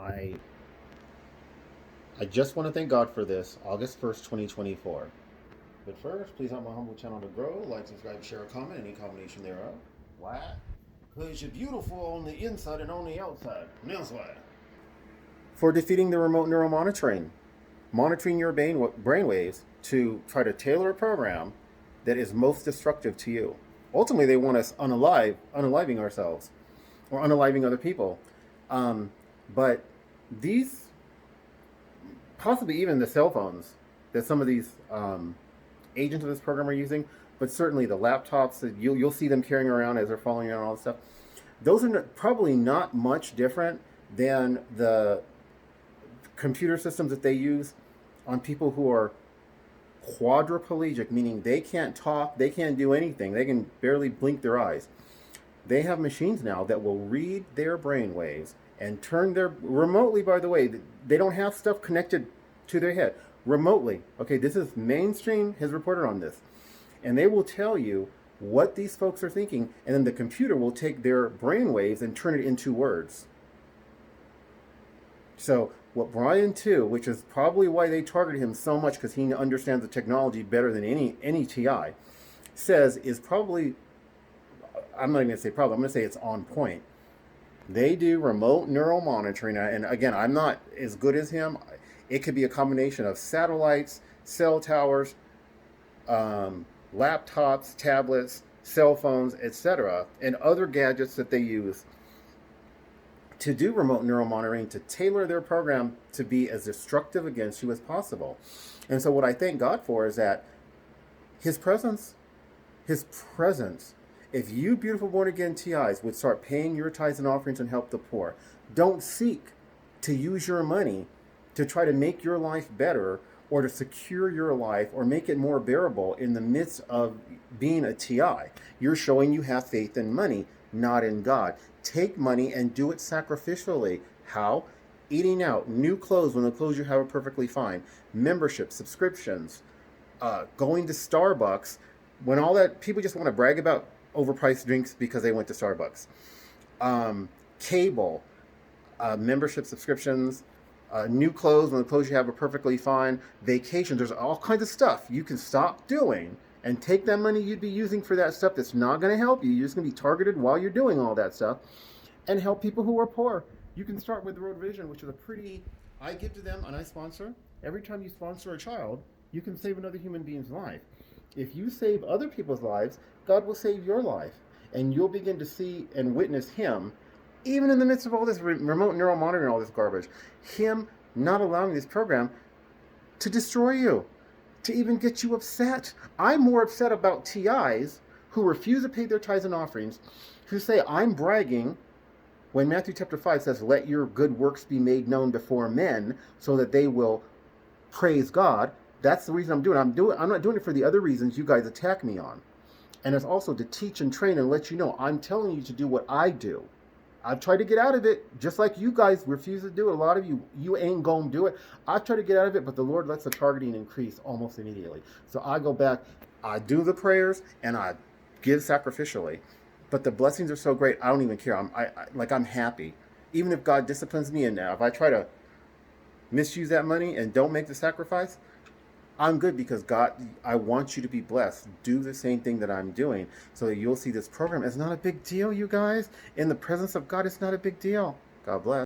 I just want to thank God for this, August 1st, 2024. But first, please help my humble channel to grow. Like, subscribe, share, comment, any combination thereof. Why? Because you're beautiful on the inside and on the outside. And that's why. For defeating the remote neural monitoring your brainwaves to try to tailor a program that is most destructive to you. Ultimately, they want us unaliving ourselves or unaliving other people. But these, possibly even the cell phones that some of these agents of this program are using, but certainly the laptops that you'll see them carrying around as they're following around all this stuff, those are probably not much different than the computer systems that they use on people who are quadriplegic, meaning they can't talk, they can't do anything, they can barely blink their eyes. They have machines now that will read their brain waves and turn their, remotely, by the way, they don't have stuff connected to their head, remotely. Okay, this is mainstream, has reported on this. And they will tell you what these folks are thinking, and then the computer will take their brain waves and turn it into words. So what Brian too, which is probably why they targeted him so much, because he understands the technology better than any TI, says is probably, I'm not even going to say probably, I'm going to say it's on point. They do remote neural monitoring, and again, I'm not as good as him. It could be a combination of satellites, cell towers, laptops, tablets, cell phones, etc., and other gadgets that they use to do remote neural monitoring, to tailor their program to be as destructive against you as possible. And so what I thank God for is that his presence, if you beautiful born again TIs would start paying your tithes and offerings and help the poor, don't seek to use your money to try to make your life better or to secure your life or make it more bearable in the midst of being a TI. You're showing you have faith in money, not in God. Take money and do it sacrificially. How? Eating out, new clothes when the clothes you have are perfectly fine, membership, subscriptions, going to Starbucks, when all that, people just want to brag about overpriced drinks because they went to Starbucks. Cable, membership, subscriptions, new clothes when the clothes you have are perfectly fine, vacations, there's all kinds of stuff you can stop doing and take that money you'd be using for that stuff that's not going to help you. You're just going to be targeted while you're doing all that stuff, and help people who are poor. You can start with Road Vision, which is a pretty, I give to them and I sponsor. Every time you sponsor a child, you can save another human being's life. If you save other people's lives, God will save your life. And you'll begin to see and witness him, even in the midst of all this remote neural monitoring, all this garbage, him not allowing this program to destroy you, to even get you upset. I'm more upset about TIs who refuse to pay their tithes and offerings, who say I'm bragging when Matthew chapter 5 says, let your good works be made known before men so that they will praise God. That's the reason I'm doing it. I'm not doing it for the other reasons you guys attack me on. And it's also to teach and train and let you know I'm telling you to do what I do. I've tried to get out of it, just like you guys refuse to do it. A lot of you ain't gonna do it. I've tried to get out of it, but the Lord lets the targeting increase almost immediately. So I go back, I do the prayers, and I give sacrificially. But the blessings are so great, I don't even care. I'm happy. Even if God disciplines me in that, if I try to misuse that money and don't make the sacrifice, I'm good, because God, I want you to be blessed. Do the same thing that I'm doing so that you'll see this program. It's not a big deal, you guys. In the presence of God, it's not a big deal. God bless.